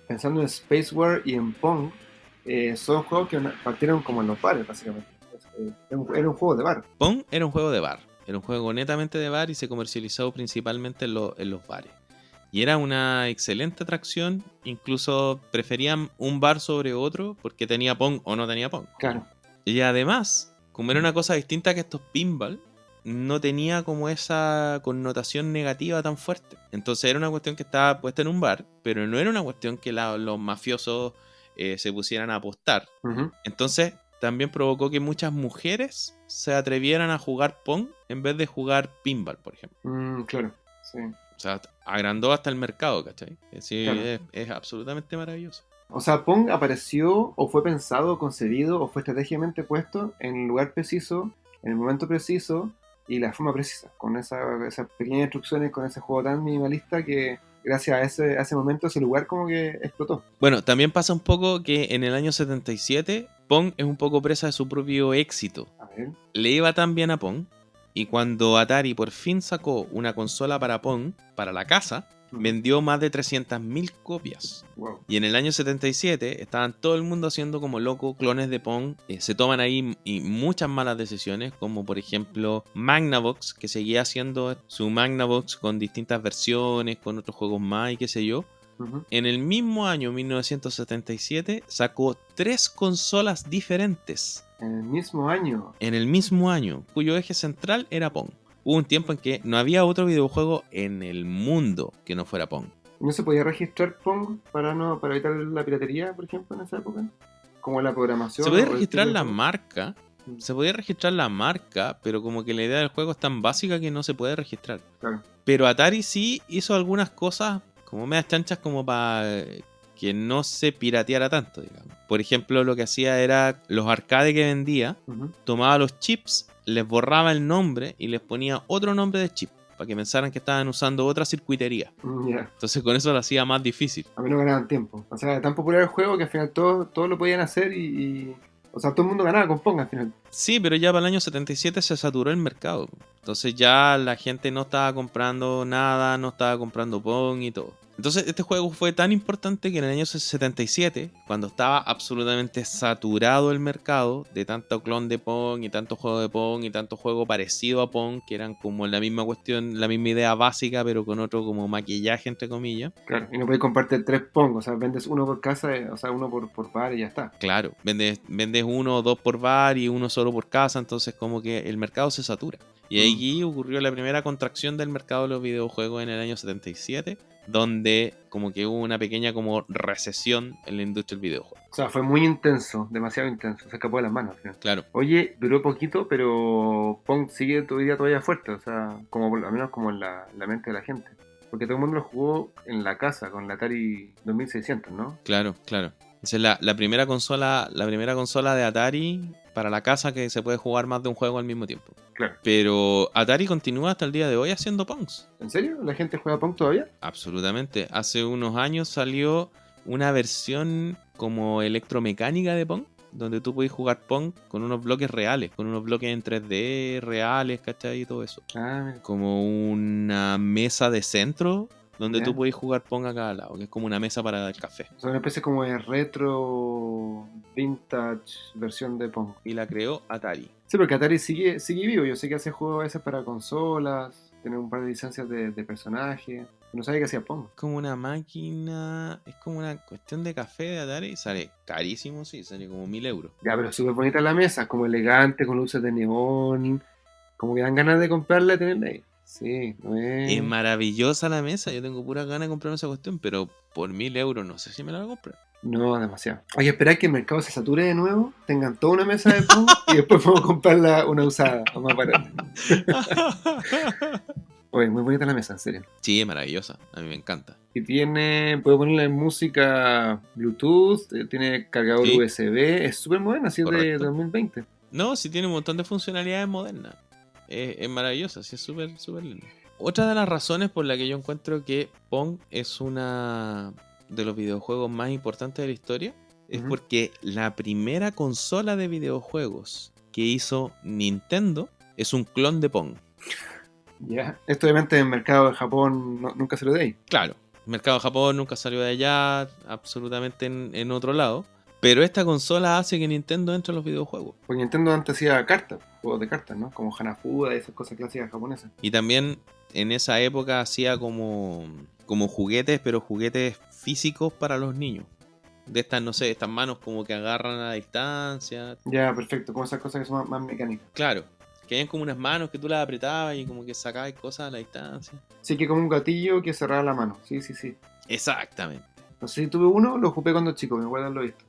pensando en Spacewar y en Pong, son juegos que partieron como en los bares, básicamente. Era un juego de bar. Pong era un juego de bar. Era un juego netamente de bar y se comercializó principalmente en los bares. Y era una excelente atracción. Incluso preferían un bar sobre otro porque tenía Pong o no tenía Pong. Claro. Y además, como era una cosa distinta que estos pinball, no tenía como esa connotación negativa tan fuerte. Entonces era una cuestión que estaba puesta en un bar, pero no era una cuestión que los mafiosos se pusieran a apostar. Ujú. Entonces también provocó que muchas mujeres se atrevieran a jugar Pong en vez de jugar pinball, por ejemplo. Claro, sí, O sea, agrandó hasta el mercado, ¿cachai? Sí, claro. es absolutamente maravilloso. O sea, Pong apareció o fue pensado, concebido o fue estratégicamente puesto en el lugar preciso, en el momento preciso y la forma precisa, con esas pequeñas instrucciones, con ese juego tan minimalista que gracias a ese momento, ese lugar como que explotó. Bueno, también pasa un poco que en el año 77 Pong es un poco presa de su propio éxito. A ver. Le iba tan bien a Pong, y cuando Atari por fin sacó una consola para Pong, para la casa, vendió más de 300.000 copias. Wow. Y en el año 77 estaban todo el mundo haciendo como loco clones de Pong. Se toman ahí y muchas malas decisiones, como por ejemplo Magnavox, que seguía haciendo su Magnavox con distintas versiones, con otros juegos más y qué sé yo. En el mismo año, 1977, sacó 3 consolas diferentes. En el mismo año. En el mismo año, cuyo eje central era Pong. Hubo un tiempo en que no había otro videojuego en el mundo que no fuera Pong. ¿No se podía registrar Pong para evitar la piratería, por ejemplo, en esa época? Como la programación. Se podía o el registrar tipo de la juego. marca. Se podía registrar la marca, pero como que la idea del juego es tan básica que no se puede registrar. Claro. Pero Atari sí hizo algunas cosas como medias chanchas como para que no se pirateara tanto, digamos. Por ejemplo, lo que hacía era los arcades que vendía, tomaba los chips, les borraba el nombre y les ponía otro nombre de chip, para que pensaran que estaban usando otra circuitería. Ya. Entonces con eso lo hacía más difícil. A mí no ganaban tiempo. O sea, era tan popular el juego que al final todos lo podían hacer o sea, todo el mundo ganaba con Pong al final. Sí, pero ya para el año 77 se saturó el mercado. Entonces ya la gente no estaba comprando nada, no estaba comprando Pong y todo. Entonces este juego fue tan importante que en el año 77, cuando estaba absolutamente saturado el mercado de tanto clon de Pong y tanto juego de Pong y tanto juego parecido a Pong, que eran como la misma cuestión, la misma idea básica, pero con otro como maquillaje entre comillas. Claro, y no podéis comprarte 3 Pong, o sea, vendes uno por casa, o sea, uno por bar y ya está. Claro, vendes uno o dos por bar y uno solo por casa, entonces como que el mercado se satura. Y allí ocurrió la primera contracción del mercado de los videojuegos en el año 77, donde como que hubo una pequeña como recesión en la industria del videojuego. O sea, fue muy intenso, demasiado intenso, se escapó de las manos al final. Claro. Oye, duró poquito, pero Pong sigue todavía fuerte, o sea, como al menos como en la mente de la gente. Porque todo el mundo lo jugó en la casa con la Atari 2600, ¿no? Claro, claro. Esa es la primera consola de Atari para la casa que se puede jugar más de un juego al mismo tiempo. Claro. Pero Atari continúa hasta el día de hoy haciendo Pongs. ¿En serio? ¿La gente juega Pong todavía? Absolutamente. Hace unos años salió una versión como electromecánica de Pong, donde tú podés jugar Pong con unos bloques reales, con unos bloques en 3D reales, ¿cachai? Y todo eso. Ah, mira. Como una mesa de centro donde Ya. tú podés jugar Pong a cada lado, que es como una mesa para el café. O sea, una especie como de retro vintage versión de Pong. Y la creó Atari. Sí, porque Atari sigue vivo. Yo sé que hace juegos a veces para consolas, tiene un par de licencias de personajes. No sabía que hacía Pong. Es como una máquina, es como una cuestión de café de Atari. Sale carísimo, sí, sale como 1.000 euros. Ya, pero súper bonita la mesa, como elegante, con luces de neón. Como que dan ganas de comprarla y tenerla ahí. Sí, no es. Es maravillosa la mesa, yo tengo puras ganas de comprarme esa cuestión, pero por 1.000 euros no sé si me la voy a comprar. No, demasiado. Oye, esperar que el mercado se sature de nuevo, tengan toda una mesa de Pong y después podemos comprarla una usada o más barata. Oye, muy bonita la mesa, en serio. Sí, es maravillosa, a mí me encanta. Y puedo ponerle música Bluetooth, tiene cargador Sí. USB, es súper moderna, así es de Correcto. 2020. No, sí tiene un montón de funcionalidades modernas. Es maravillosa, sí es súper, súper lindo. Otra de las razones por la que yo encuentro que Pong es una de los videojuegos más importantes de la historia es porque la primera consola de videojuegos que hizo Nintendo es un clon de Pong. Ya. Esto obviamente en el mercado de Japón nunca se lo de ahí. Claro, el mercado de Japón nunca salió de allá, absolutamente en otro lado. Pero esta consola hace que Nintendo entre en los videojuegos. Porque Nintendo antes hacía cartas, juegos de cartas, ¿no? Como Hanafuda y esas cosas clásicas japonesas. Y también en esa época hacía como juguetes, pero juguetes físicos para los niños. de estas, no sé, estas manos como que agarran a la distancia. Ya, perfecto, como esas cosas que son más mecánicas. Claro, que hayan como unas manos que tú las apretabas y como que sacabas cosas a la distancia. Sí, que como un gatillo que cerraba la mano. Sí, sí, sí. Exactamente. No sé si tuve uno, lo ocupé cuando chico, me acuerdo haberlo visto.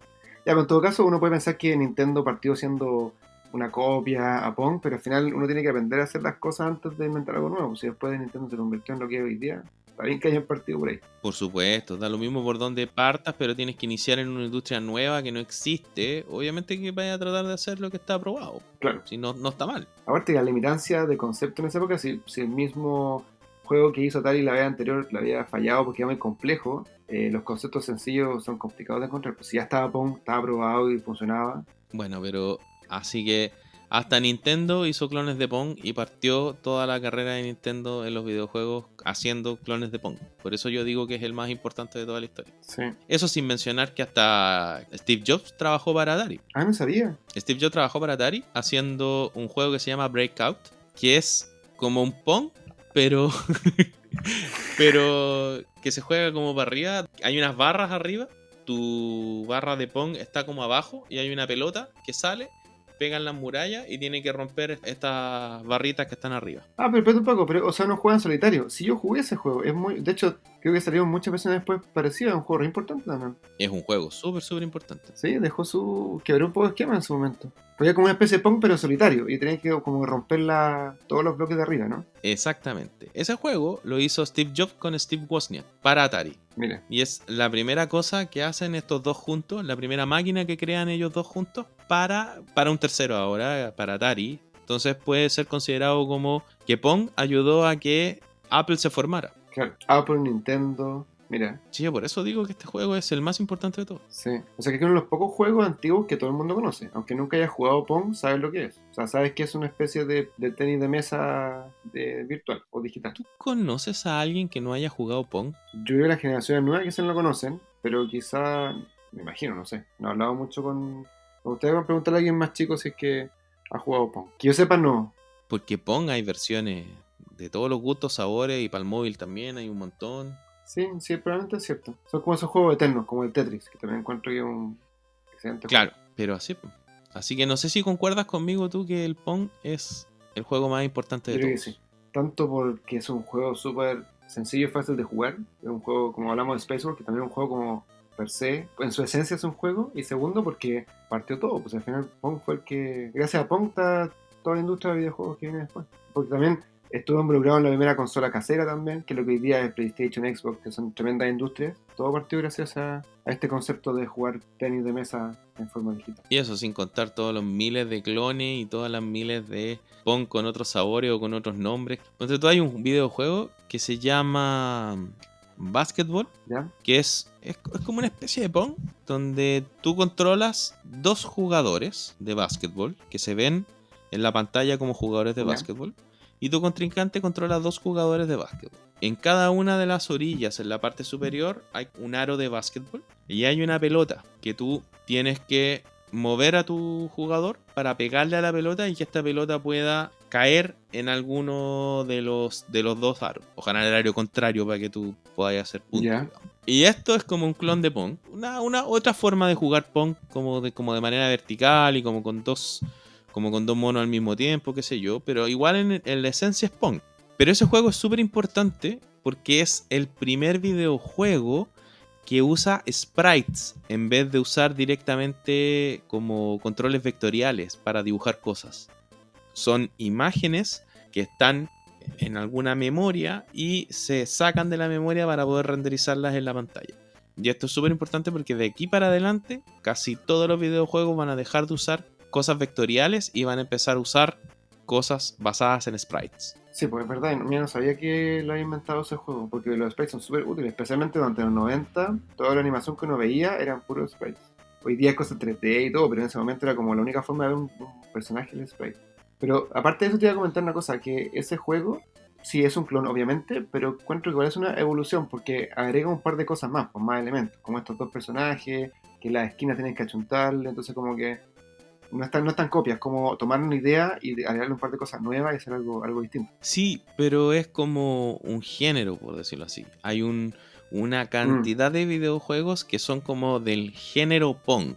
Ya, pero en todo caso, uno puede pensar que Nintendo partió siendo una copia a Pong, pero al final uno tiene que aprender a hacer las cosas antes de inventar algo nuevo. Si después de Nintendo se convirtió en lo que es hoy día, está bien que hayan partido por ahí. Por supuesto, da lo mismo por donde partas, pero tienes que iniciar en una industria nueva que no existe. Obviamente que vaya a tratar de hacer lo que está aprobado. Claro. Si no, no está mal. Aparte, la limitancia de concepto en esa época, si el mismo juego que hizo Atari la vez anterior le había fallado porque era muy complejo, los conceptos sencillos son complicados de encontrar. Pues si ya estaba Pong, estaba aprobado y funcionaba. Bueno, pero así que hasta Nintendo hizo clones de Pong y partió toda la carrera de Nintendo en los videojuegos haciendo clones de Pong. Por eso yo digo que es el más importante de toda la historia. Sí. Eso sin mencionar que hasta Steve Jobs trabajó para Atari. Ah, no sabía. Steve Jobs trabajó para Atari haciendo un juego que se llama Breakout, que es como un Pong, pero pero que se juega como para arriba. Hay unas barras arriba, tu barra de Pong está como abajo y hay una pelota que sale, pega en las murallas y tiene que romper estas barritas que están arriba. Ah, pero espérate un poco, pero, o sea, no juega en solitario. Si yo jugué ese juego, es muy. De hecho, creo que salieron muchas versiones después parecidas, es un juego re importante también. Es un juego súper importante. Sí, dejó su. Quebró un poco de esquema en su momento. Fue como una especie de Pong, pero solitario. Y tenías que como romper todos los bloques de arriba, ¿no? Exactamente. Ese juego lo hizo Steve Jobs con Steve Wozniak para Atari. Mira. Y es la primera cosa que hacen estos dos juntos, la primera máquina que crean ellos dos juntos para un tercero ahora, para Atari. Entonces puede ser considerado como que Pong ayudó a que Apple se formara. Claro. Apple, Nintendo. Mira. Sí, por eso digo que este juego es el más importante de todos. Sí. O sea que es uno de los pocos juegos antiguos que todo el mundo conoce. Aunque nunca hayas jugado Pong, sabes lo que es. O sea, sabes que es una especie de tenis de mesa virtual o digital. ¿Tú conoces a alguien que no haya jugado Pong? Yo creo que las generaciones nuevas quizás lo conocen, pero quizá, me imagino, no sé. No he hablado mucho con. Me gustaría preguntarle a alguien más chico si es que ha jugado Pong. Que yo sepa, no. Porque Pong hay versiones de todos los gustos, sabores y para el móvil también hay un montón. Sí, sí, probablemente es cierto. Son como esos juegos eternos, como el Tetris, que también encuentro que es un excelente Claro, pero así. Así que no sé si concuerdas conmigo tú que el Pong es el juego más importante de juego. Yo creo todos. que sí. Tanto porque es un juego súper sencillo y fácil de jugar. Es un juego, como hablamos de Spaceball, que también es un juego como per se, en su esencia es un juego. Y segundo, porque partió todo. Pues al final Pong fue el que, gracias a Pong está toda la industria de videojuegos que viene después. Porque también estuvo involucrado en la primera consola casera también, que es lo que hoy día es PlayStation, Xbox, que son tremendas industrias. Todo partió gracias a este concepto de jugar tenis de mesa en forma digital. Y eso sin contar todos los miles de clones y todas las miles de Pong con otros sabores o con otros nombres. Entonces tú hay un videojuego que se llama Basketball, ¿Ya? que es como una especie de Pong, donde tú controlas dos jugadores de básquetbol que se ven en la pantalla como jugadores de ¿Ya? básquetbol. Y tu contrincante controla dos jugadores de básquetbol. En cada una de las orillas, en la parte superior, hay un aro de básquetbol. Y hay una pelota que tú tienes que mover a tu jugador para pegarle a la pelota y que esta pelota pueda caer en alguno de los dos aros. Ojalá en el área contrario para que tú puedas hacer puntos. ¿Ya? Y esto es como un clon de Pong. Una otra forma de jugar Pong como de manera vertical y como con dos monos al mismo tiempo, qué sé yo, pero igual en la esencia es Pong. Pero ese juego es súper importante porque es el primer videojuego que usa sprites en vez de usar directamente como controles vectoriales para dibujar cosas. Son imágenes que están en alguna memoria y se sacan de la memoria para poder renderizarlas en la pantalla. Y esto es súper importante porque de aquí para adelante casi todos los videojuegos van a dejar de usar cosas vectoriales y van a empezar a usar cosas basadas en sprites. Sí, pues es verdad, yo no sabía que lo había inventado ese juego, porque los sprites son súper útiles, especialmente durante los 90, toda la animación que uno veía eran puros sprites. Hoy día es cosa 3D y todo, pero en ese momento era como la única forma de ver un personaje en el sprite. Pero aparte de eso te iba a comentar una cosa, que ese juego sí es un clon obviamente, pero encuentro que igual es una evolución, porque agrega un par de cosas más, pues más elementos, como estos dos personajes, que las esquinas tienen que achuntarle, entonces como que no están copias, como tomar una idea y agregarle un par de cosas nuevas y hacer algo distinto. Sí, pero es como un género, por decirlo así. Hay un una cantidad de videojuegos que son como del género Pong.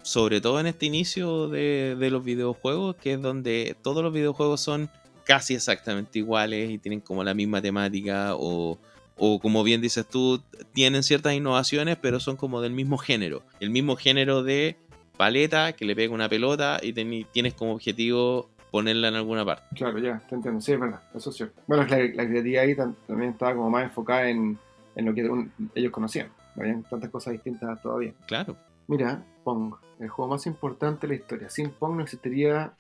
Sobre todo en este inicio de los videojuegos, que es donde todos los videojuegos son casi exactamente iguales y tienen como la misma temática o como bien dices tú, tienen ciertas innovaciones, pero son como del mismo género. El mismo género de paleta que le pega una pelota y tienes como objetivo ponerla en alguna parte. Claro, ya, te entiendo. Sí, es verdad, eso es cierto. Bueno, la creatividad ahí también estaba como más enfocada en lo que ellos conocían. No habían tantas cosas distintas todavía. Claro. Mira, Pong, el juego más importante de la historia. Sin Pong no existiría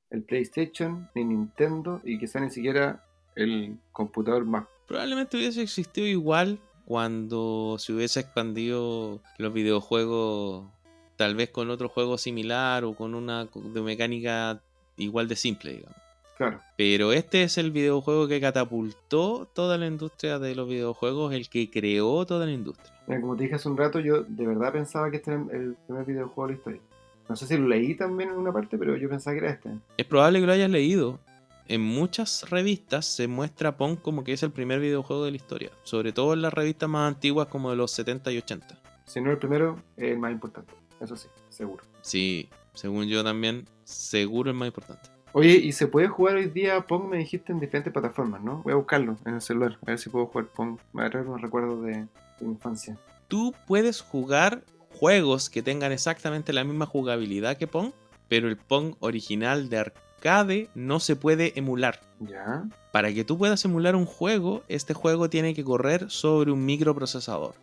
el PlayStation, ni Nintendo, y quizá ni siquiera el computador más. Probablemente hubiese existido igual cuando se hubiese expandido los videojuegos, tal vez con otro juego similar o con una de mecánica igual de simple, digamos. Claro. Pero este es el videojuego que catapultó toda la industria de los videojuegos, el que creó toda la industria. Mira, como te dije hace un rato, yo de verdad pensaba que este era el primer videojuego de la historia. No sé si lo leí también en una parte, pero yo pensaba que era este. Es probable que lo hayas leído. En muchas revistas se muestra Pong como que es el primer videojuego de la historia. Sobre todo en las revistas más antiguas como de los 70 y 80. Si no el primero, es el más importante. Eso sí, seguro. Sí, según yo también, seguro el más importante. Oye, ¿y se puede jugar hoy día Pong? Me dijiste en diferentes plataformas, ¿no? Voy a buscarlo en el celular, a ver si puedo jugar Pong. Me va a traer unos recuerdos de mi infancia. Tú puedes jugar juegos que tengan exactamente la misma jugabilidad que Pong, pero el Pong original de arcade no se puede emular. ¿Ya? Para que tú puedas emular un juego, este juego tiene que correr sobre un microprocesador.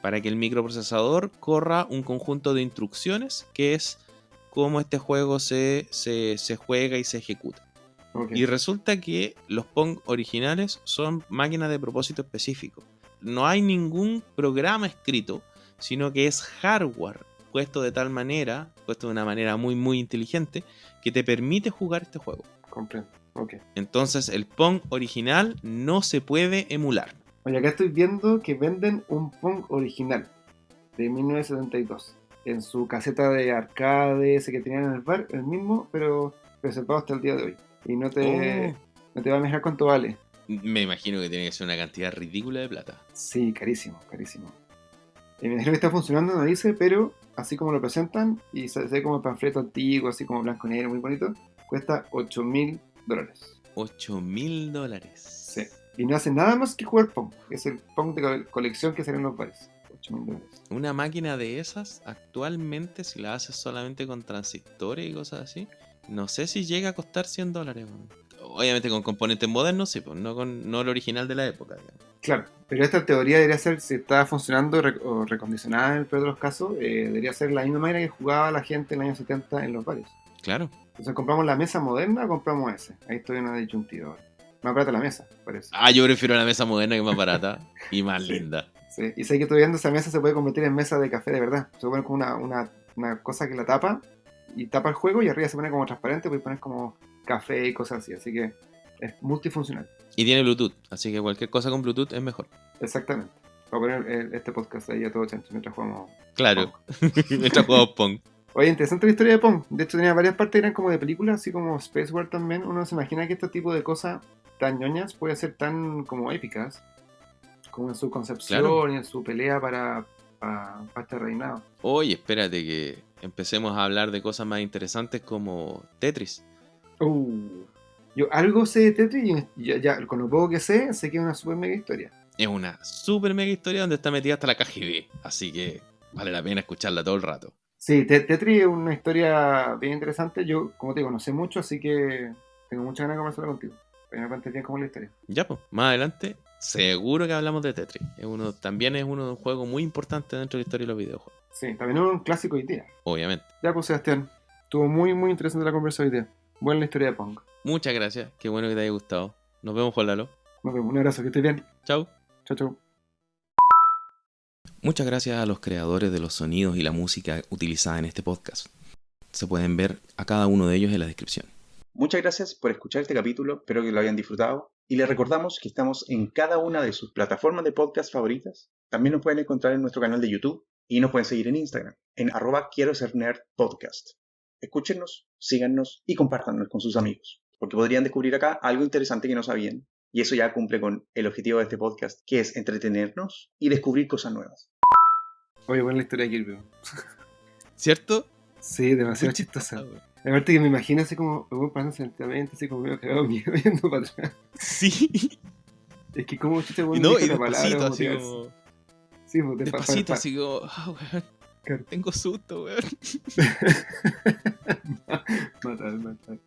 Para que el microprocesador corra un conjunto de instrucciones, que es cómo este juego se juega y se ejecuta. Okay. Y resulta que los Pong originales son máquinas de propósito específico. No hay ningún programa escrito, sino que es hardware puesto de una manera muy muy inteligente, que te permite jugar este juego. Comprendo. Okay. Entonces el Pong original no se puede emular. Oye, acá estoy viendo que venden un Pong original de 1972 en su caseta de arcade, ese que tenían en el bar, el mismo, pero reservado hasta el día de hoy. Y no te va a imaginar cuánto vale. Me imagino que tiene que ser una cantidad ridícula de plata. Sí, carísimo, carísimo. Y me imagino que está funcionando, no dice, pero así como lo presentan, y se ve como el panfleto antiguo, así como blanco y negro, muy bonito, cuesta $8,000. $8,000. Sí. Y no hace nada más que jugar Pong. Es el Pong de colección que sale en los bares. $8,000. Una máquina de esas, actualmente, si la haces solamente con transistores y cosas así, no sé si llega a costar $100. Obviamente con componentes modernos, sí, pues no el original de la época, digamos. Claro, pero esta teoría debería ser, si está funcionando o recondicionada en el peor de los casos, debería ser la misma máquina que jugaba la gente en los años 70 en los bares. Claro. Entonces, ¿compramos la mesa moderna o compramos ese? Ahí estoy en una disyuntiva ahora. Más barata la mesa, parece. Yo prefiero la mesa moderna, que es más barata y más linda. Sí, y sé que estoy viendo esa mesa se puede convertir en mesa de café de verdad. Se pone como una cosa que la tapa y tapa el juego y arriba se pone como transparente, puedes poner como café y cosas así. Así que es multifuncional. Y tiene Bluetooth, así que cualquier cosa con Bluetooth es mejor. Exactamente. Voy a poner este podcast ahí a todo chancho mientras jugamos. Claro, mientras jugamos Pong. Oye, interesante la historia de Pong. De hecho, tenía varias partes, eran como de películas, así como Space War también. Uno se imagina que este tipo de cosas tan ñoñas pueden ser tan como épicas, como en su concepción y en su pelea para este reinado. Oye, espérate que empecemos a hablar de cosas más interesantes como Tetris. Yo algo sé de Tetris y ya con lo poco que sé que es una super mega historia. Es una super mega historia donde está metida hasta la KGB, así que vale la pena escucharla todo el rato. Sí, Tetris es una historia bien interesante. Yo, como te digo, no sé mucho, así que tengo muchas ganas de conversarla contigo. Para que me cuentes bien cómo es la historia. Ya, pues, más adelante seguro que hablamos de Tetris. También es un juego muy importante dentro de la historia de los videojuegos. Sí, también es un clásico hoy día. Obviamente. Ya, pues, Sebastián, estuvo muy, muy interesante la conversación hoy día. Buena la historia de Pong. Muchas gracias, qué bueno que te haya gustado. Nos vemos, Juan Lalo. Nos vemos, un abrazo, que estés bien. Chau. Chau, chau. Muchas gracias a los creadores de los sonidos y la música utilizada en este podcast. Se pueden ver a cada uno de ellos en la descripción. Muchas gracias por escuchar este capítulo, espero que lo hayan disfrutado. Y les recordamos que estamos en cada una de sus plataformas de podcast favoritas. También nos pueden encontrar en nuestro canal de YouTube y nos pueden seguir en Instagram, en @QuieroSerNerdPodcast. Escúchenos, síganos y compártanos con sus amigos, porque podrían descubrir acá algo interesante que no sabían. Y eso ya cumple con el objetivo de este podcast, que es entretenernos y descubrir cosas nuevas. Oye, buena la historia de Kirby. ¿Cierto? Sí, demasiado Muy chistosa. chistosa, weón. Aparte que me imagino así como, me voy pasando lentamente, así como medio cagado miedo yendo para atrás. Sí. Es que como chucha, Y bueno, no, y dijo la palabra, despacito, como así te- como. Sí, pues, Despacito, así como. Weón, Claro. tengo susto, weón. Matar.